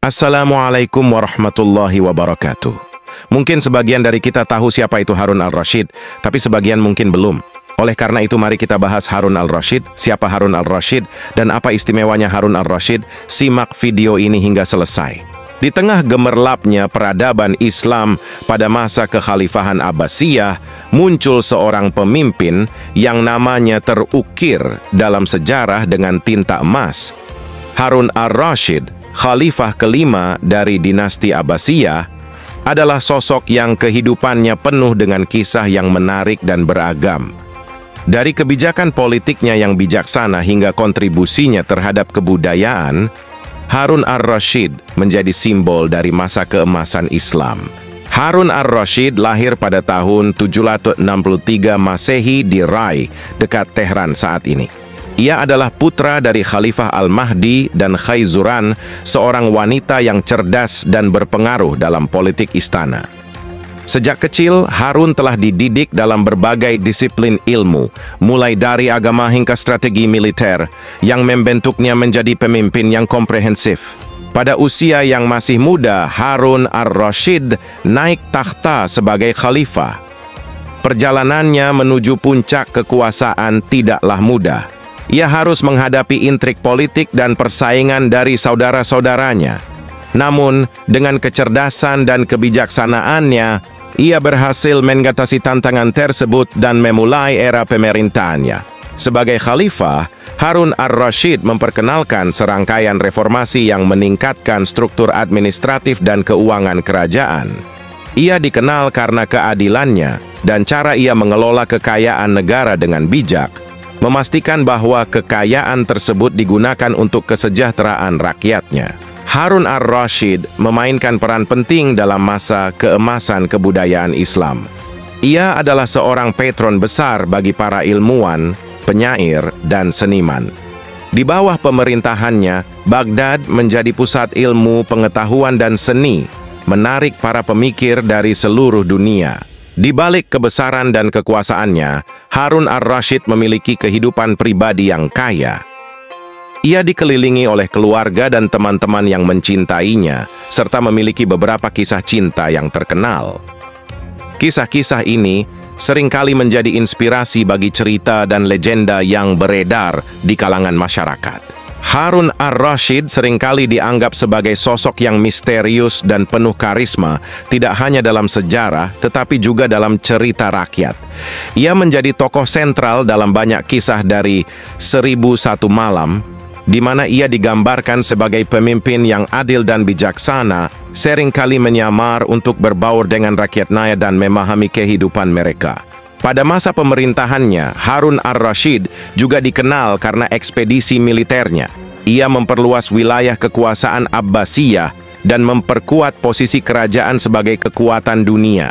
Assalamualaikum warahmatullahi wabarakatuh. Mungkin sebagian dari kita tahu siapa itu Harun al-Rasyid, tapi sebagian mungkin belum. Oleh karena itu mari kita bahas Harun al-Rasyid, siapa Harun al-Rasyid, dan apa istimewanya Harun al-Rasyid. Simak video ini hingga selesai. Di tengah gemerlapnya peradaban Islam pada masa kekhalifahan Abbasiyah, muncul seorang pemimpin yang namanya terukir dalam sejarah dengan tinta emas. Harun al-Rasyid, Khalifah kelima dari dinasti Abbasiyah, adalah sosok yang kehidupannya penuh dengan kisah yang menarik dan beragam. Dari kebijakan politiknya yang bijaksana hingga kontribusinya terhadap kebudayaan, Harun al-Rasyid menjadi simbol dari masa keemasan Islam. Harun al-Rasyid lahir pada tahun 763 Masehi di Rai, dekat Tehran saat ini. Ia adalah putra dari Khalifah Al-Mahdi dan Khaizuran, seorang wanita yang cerdas dan berpengaruh dalam politik istana. Sejak kecil, Harun telah dididik dalam berbagai disiplin ilmu, mulai dari agama hingga strategi militer, yang membentuknya menjadi pemimpin yang komprehensif. Pada usia yang masih muda, Harun al-Rasyid naik takhta sebagai khalifah. Perjalanannya menuju puncak kekuasaan tidaklah mudah. Ia harus menghadapi intrik politik dan persaingan dari saudara-saudaranya. Namun, dengan kecerdasan dan kebijaksanaannya, ia berhasil mengatasi tantangan tersebut dan memulai era pemerintahannya. Sebagai khalifah, Harun al-Rasyid memperkenalkan serangkaian reformasi yang meningkatkan struktur administratif dan keuangan kerajaan. Ia dikenal karena keadilannya dan cara ia mengelola kekayaan negara dengan bijak, memastikan bahwa kekayaan tersebut digunakan untuk kesejahteraan rakyatnya. Harun al-Rasyid memainkan peran penting dalam masa keemasan kebudayaan Islam. Ia adalah seorang patron besar bagi para ilmuwan, penyair, dan seniman. Di bawah pemerintahannya, Baghdad menjadi pusat ilmu, pengetahuan, dan seni, menarik para pemikir dari seluruh dunia. Di balik kebesaran dan kekuasaannya, Harun al-Rasyid memiliki kehidupan pribadi yang kaya. Ia dikelilingi oleh keluarga dan teman-teman yang mencintainya, serta memiliki beberapa kisah cinta yang terkenal. Kisah-kisah ini seringkali menjadi inspirasi bagi cerita dan legenda yang beredar di kalangan masyarakat. Harun al-Rasyid seringkali dianggap sebagai sosok yang misterius dan penuh karisma, tidak hanya dalam sejarah, tetapi juga dalam cerita rakyat. Ia menjadi tokoh sentral dalam banyak kisah dari 1001 Malam, di mana ia digambarkan sebagai pemimpin yang adil dan bijaksana, seringkali menyamar untuk berbaur dengan rakyat Naya dan memahami kehidupan mereka. Pada masa pemerintahannya, Harun al-Rasyid juga dikenal karena ekspedisi militernya. Ia memperluas wilayah kekuasaan Abbasiyah dan memperkuat posisi kerajaan sebagai kekuatan dunia.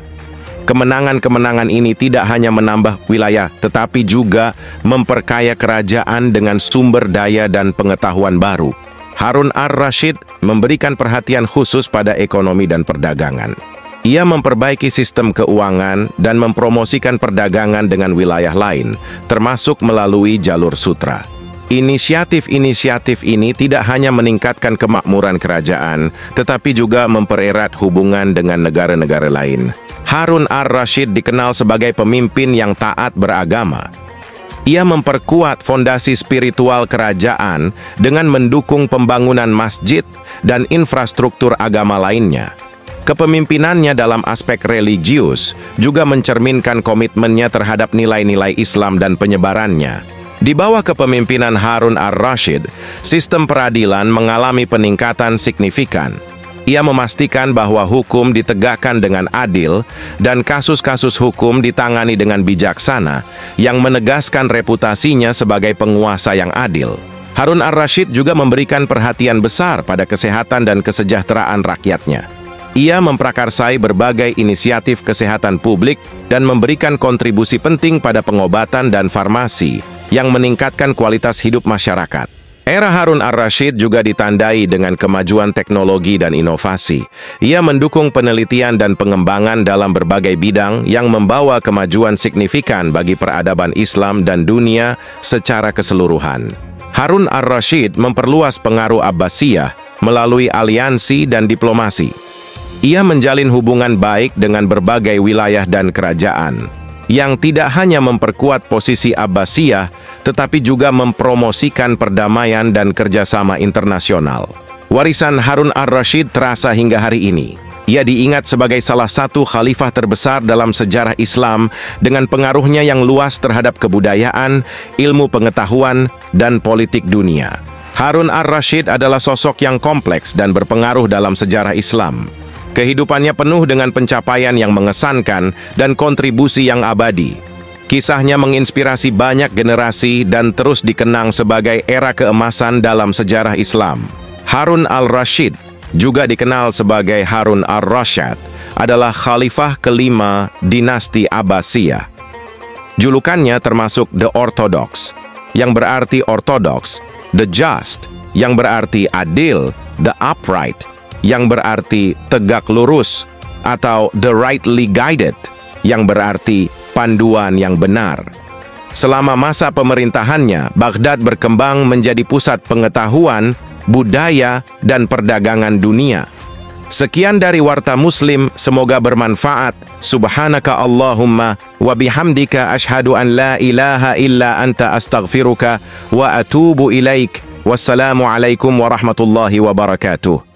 Kemenangan-kemenangan ini tidak hanya menambah wilayah, tetapi juga memperkaya kerajaan dengan sumber daya dan pengetahuan baru. Harun al-Rasyid memberikan perhatian khusus pada ekonomi dan perdagangan. Ia memperbaiki sistem keuangan dan mempromosikan perdagangan dengan wilayah lain, termasuk melalui jalur sutra. Inisiatif-inisiatif ini tidak hanya meningkatkan kemakmuran kerajaan, tetapi juga mempererat hubungan dengan negara-negara lain. Harun al-Rasyid dikenal sebagai pemimpin yang taat beragama. Ia memperkuat fondasi spiritual kerajaan dengan mendukung pembangunan masjid dan infrastruktur agama lainnya. Kepemimpinannya dalam aspek religius juga mencerminkan komitmennya terhadap nilai-nilai Islam dan penyebarannya. Di bawah kepemimpinan Harun al-Rasyid, sistem peradilan mengalami peningkatan signifikan. Ia memastikan bahwa hukum ditegakkan dengan adil dan kasus-kasus hukum ditangani dengan bijaksana, yang menegaskan reputasinya sebagai penguasa yang adil. Harun al-Rasyid juga memberikan perhatian besar pada kesehatan dan kesejahteraan rakyatnya. Ia memprakarsai berbagai inisiatif kesehatan publik dan memberikan kontribusi penting pada pengobatan dan farmasi yang meningkatkan kualitas hidup masyarakat. Era Harun al-Rasyid juga ditandai dengan kemajuan teknologi dan inovasi. Ia mendukung penelitian dan pengembangan dalam berbagai bidang yang membawa kemajuan signifikan bagi peradaban Islam dan dunia secara keseluruhan. Harun al-Rasyid memperluas pengaruh Abbasiyah melalui aliansi dan diplomasi. Ia menjalin hubungan baik dengan berbagai wilayah dan kerajaan, yang tidak hanya memperkuat posisi Abbasiyah, tetapi juga mempromosikan perdamaian dan kerjasama internasional. Warisan Harun al-Rashid terasa hingga hari ini. Ia diingat sebagai salah satu khalifah terbesar dalam sejarah Islam dengan pengaruhnya yang luas terhadap kebudayaan, ilmu pengetahuan, dan politik dunia. Harun al-Rashid adalah sosok yang kompleks dan berpengaruh dalam sejarah Islam. Kehidupannya penuh dengan pencapaian yang mengesankan dan kontribusi yang abadi. Kisahnya menginspirasi banyak generasi dan terus dikenang sebagai era keemasan dalam sejarah Islam. Harun al-Rashid, juga dikenal sebagai Harun al-Rashid, adalah khalifah kelima dinasti Abbasiyah. Julukannya termasuk The Orthodox, yang berarti ortodoks, The Just, yang berarti adil, The Upright, yang berarti tegak lurus, atau The Rightly Guided, yang berarti panduan yang benar. Selama masa pemerintahannya, Baghdad berkembang menjadi pusat pengetahuan, budaya, dan perdagangan dunia. Sekian dari Warta Muslim, semoga bermanfaat. Subhanaka Allahumma wa bihamdika ashhadu an la ilaha illa anta astaghfiruka wa atubu ilaik. Wassalamu alaikum warahmatullahi wabarakatuh.